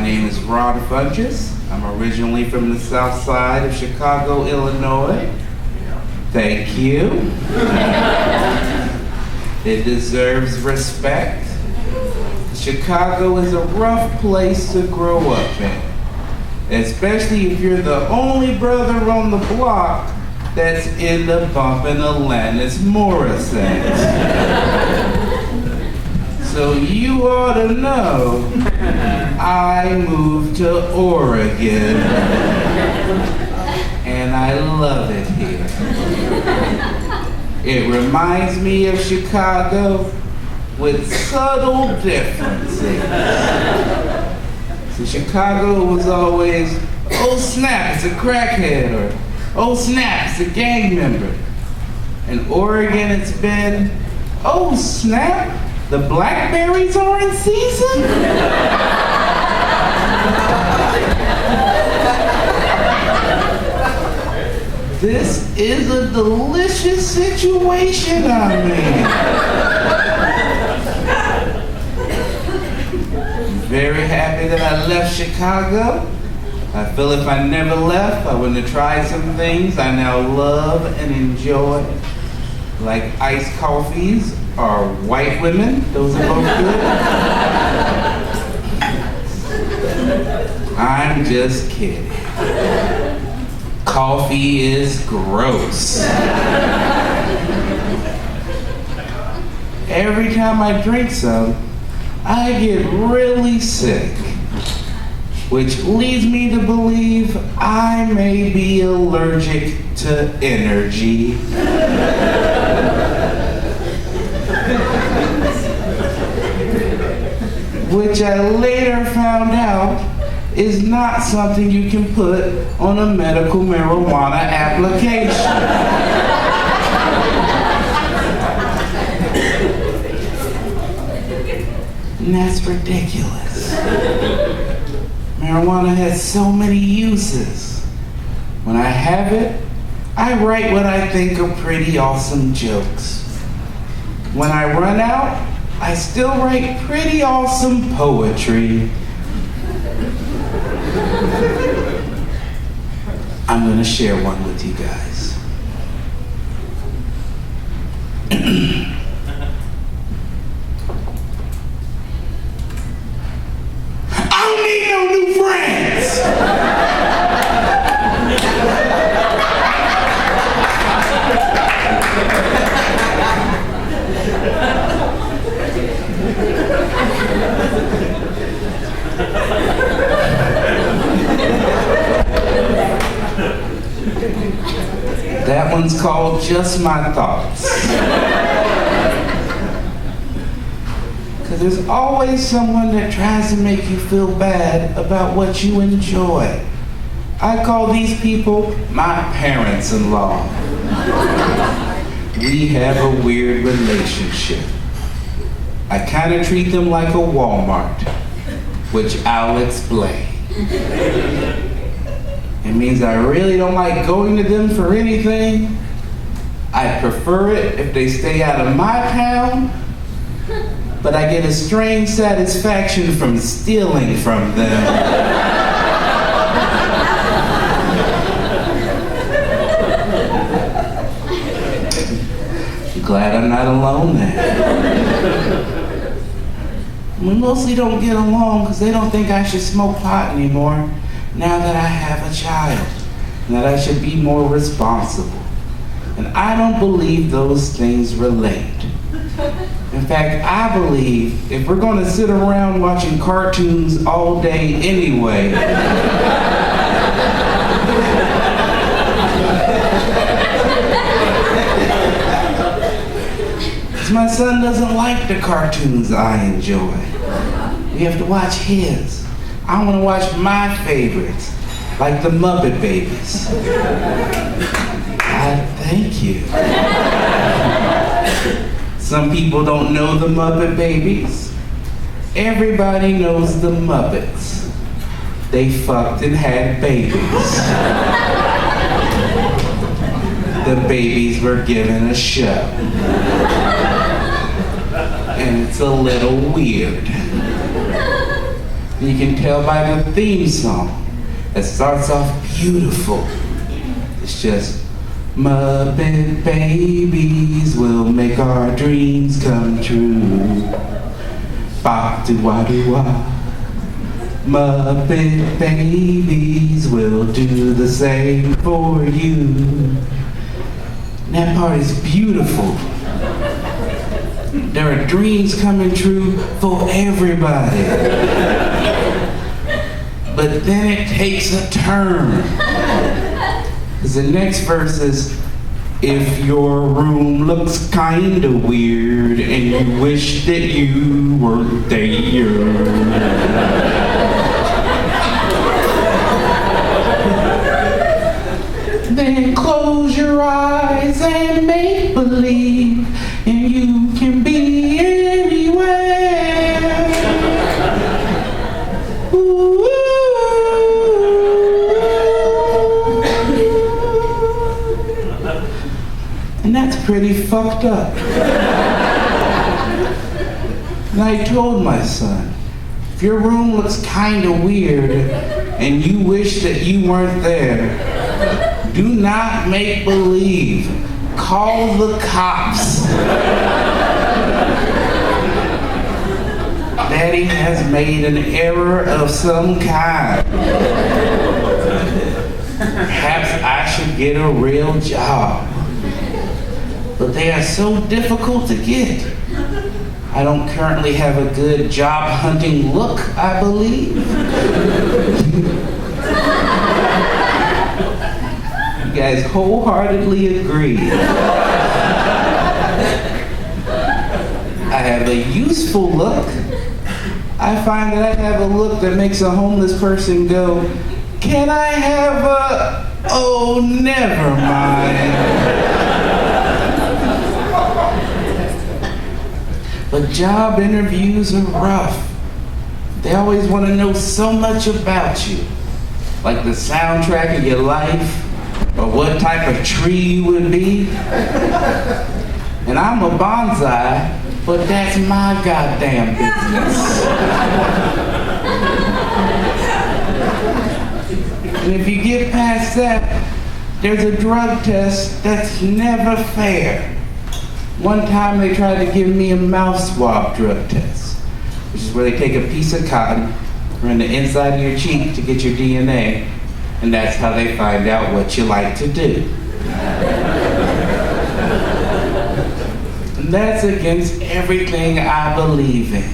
name is Ron Funches. I'm originally from the south side of Chicago, Illinois. Thank you. It deserves respect. Chicago is a rough place to grow up in, especially if you're the only brother on the block that's into bumping Alanis Morissette. So you ought to know I moved to Oregon and I love it here. It reminds me of Chicago with subtle differences. So Chicago was always, oh snap, it's a crackhead, or oh snap, it's a gang member. In Oregon, it's been, oh snap, the blackberries are in season? This is a delicious situation I'm in. I'm very happy that I left Chicago. I feel if I never left, I wouldn't have tried some things I now love and enjoy, like iced coffees or white women. Those are both good. I'm just kidding. Coffee is gross. Every time I drink some, I get really sick, which leads me to believe I may be allergic to energy. Which I later found out is not something you can put on a medical marijuana application. And that's ridiculous. Marijuana has so many uses. When I have it, I write what I think are pretty awesome jokes. When I run out, I still write pretty awesome poetry. I'm gonna share one with you guys. I don't need no new friends. That one's called Just My Thoughts. Because there's always someone that tries to make you feel bad about what you enjoy. I call these people my parents-in-law. We have a weird relationship. I kind of treat them like a Walmart, which I'll explain. It means I really don't like going to them for anything. I prefer it if they stay out of my town, but I get a strange satisfaction from stealing from them. I'm glad I'm not alone there. We mostly don't get along because they don't think I should smoke pot anymore now that I have a child, and that I should be more responsible. And I don't believe those things relate. In fact, I believe if we're going to sit around watching cartoons all day anyway, because my son doesn't like the cartoons I enjoy. We have to watch his. I want to watch my favorites, like the Muppet Babies. Thank you. Some people don't know the Muppet Babies. Everybody knows the Muppets. They fucked and had babies. The babies were given a show. And it's a little weird. You can tell by the theme song that starts off beautiful. It's just, Muppet babies will make our dreams come true. Ba-do-wa-do-wa. Muppet babies will do the same for you. And that part is beautiful. There are dreams coming true for everybody. But then it takes a turn. Because the next verse is, if your room looks kinda weird and you wish that you weren't there. Then close your eyes and make believe, and you can be anywhere. Ooh. And that's pretty fucked up. And I told my son, if your room looks kinda weird and you wish that you weren't there, do not make believe. Call the cops. Daddy has made an error of some kind. Perhaps I should get a real job. But they are so difficult to get. I don't currently have a good job hunting look, I believe. You guys wholeheartedly agree. I have a useful look. I find that I have a look that makes a homeless person go, can I have a, oh, never mind. But job interviews are rough. They always want to know so much about you, like the soundtrack of your life, or what type of tree you would be. And I'm a bonsai, but that's my goddamn business. And if you get past that, there's a drug test that's never fair. One time they tried to give me a mouth swab drug test, which is where they take a piece of cotton, run the inside of your cheek to get your DNA, and that's how they find out what you like to do. And that's against everything I believe in.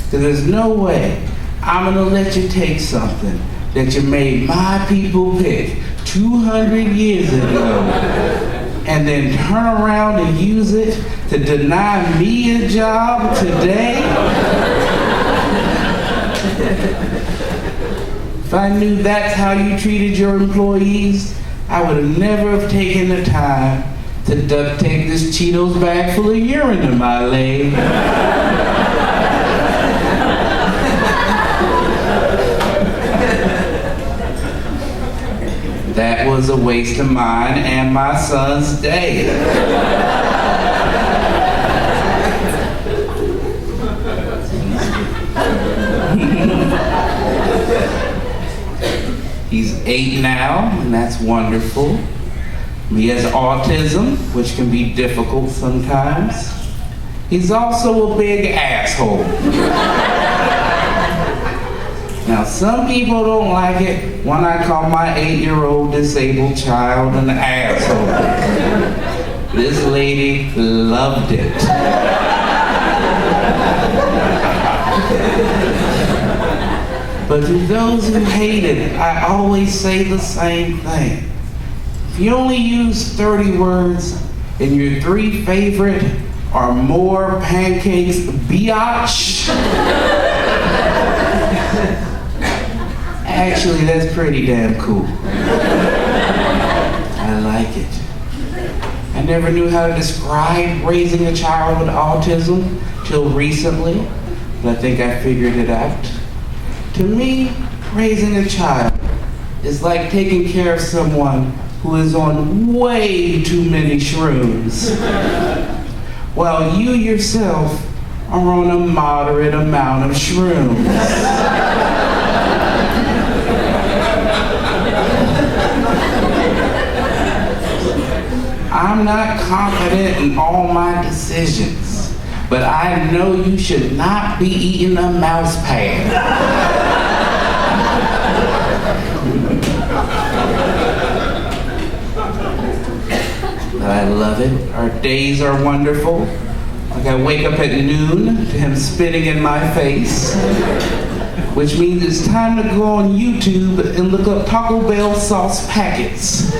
Because there's no way I'm gonna let you take something that you made my people pick 200 years ago and then turn around and use it to deny me a job today? If I knew that's how you treated your employees, I would have never have taken the time to duct tape this Cheetos bag full of urine to my leg. That was a waste of mine and my son's day. He's 8 now, and that's wonderful. He has autism, which can be difficult sometimes. He's also a big asshole. Now, some people don't like it when I call my 8-year-old disabled child an asshole. This lady loved it. But to those who hate it, I always say the same thing. If you only use 30 words and your 3 favorite are more pancakes, biatch. Actually, that's pretty damn cool. I like it. I never knew how to describe raising a child with autism till recently, but I think I figured it out. To me, raising a child is like taking care of someone who is on way too many shrooms, while you yourself are on a moderate amount of shrooms. I'm not confident in all my decisions, but I know you should not be eating a mouse pad. But I love it. Our days are wonderful. Like I wake up at noon to him spitting in my face, which means it's time to go on YouTube and look up Taco Bell sauce packets.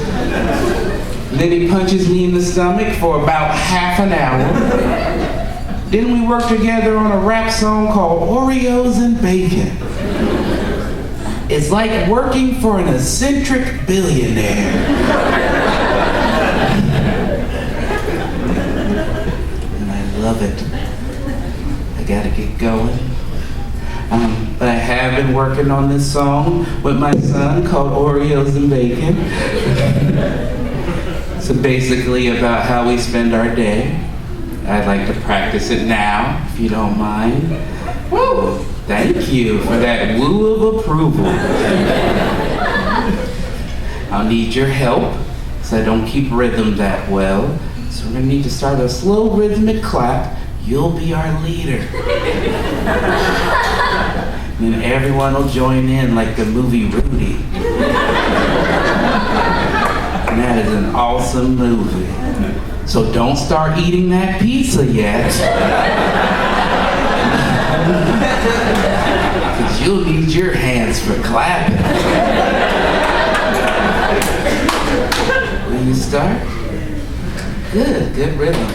Then he punches me in the stomach for about half an hour. Then we work together on a rap song called Oreos and Bacon. It's like working for an eccentric billionaire. And I love it. I gotta get going. But I have been working on this song with my son called Oreos and Bacon. So basically about how we spend our day. I'd like to practice it now, if you don't mind. Woo! Thank you for that woo of approval. I'll need your help, because I don't keep rhythm that well. So we're gonna need to start a slow rhythmic clap. You'll be our leader. And then everyone will join in like the movie Rudy. And that is an awesome movie. So don't start eating that pizza yet. Because you'll need your hands for clapping. Will you start? Good rhythm.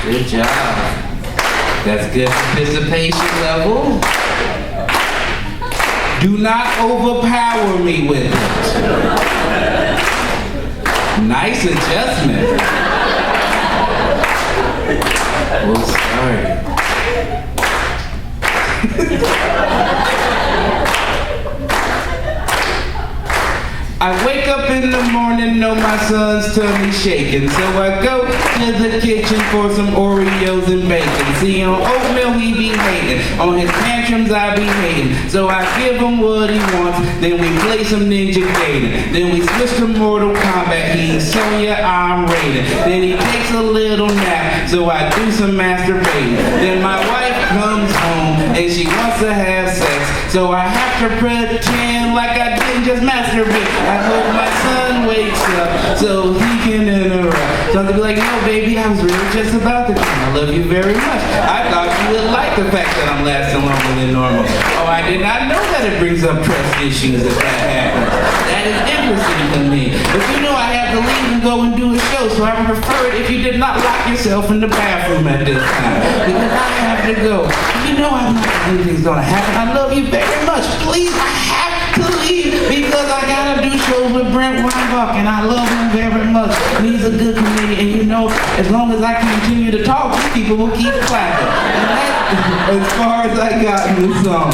Good job. That's good participation level. Do not overpower me with it. Nice adjustment. We'll start. I wake up in the morning, know my son's tummy shaking, so I go to the kitchen for some Oreos and bacon. See, on oatmeal he be hating, on his tantrums I be hating, so I give him what he wants, then we play some Ninja Gaiden, then we switch to Mortal Kombat, he's Sonya, I'm Raiden, then he takes a little nap, so I do some masturbating, then my wife comes home and she wants to have sex, so I have to pretend like I didn't just masturbate. I hope my son wakes up so he can interrupt. So I'll be like, no baby, I was really just about to come. I love you very much. I thought you would like the fact that I'm lasting longer than normal. Oh, I did not know that it brings up trust issues if that happens. That is interesting to me. But you know I have to leave and go and do a show, so I would prefer it if you did not lock yourself in the bathroom at this time. Because I have to go. You know I'm not anything's gonna happen. I love you very much. Please, I have to leave because I gotta do shows with Brent Weinbach and I love him very much. And he's a good comedian, and you know, as long as I continue to talk, people will keep clapping. And that's as far as I got in this song.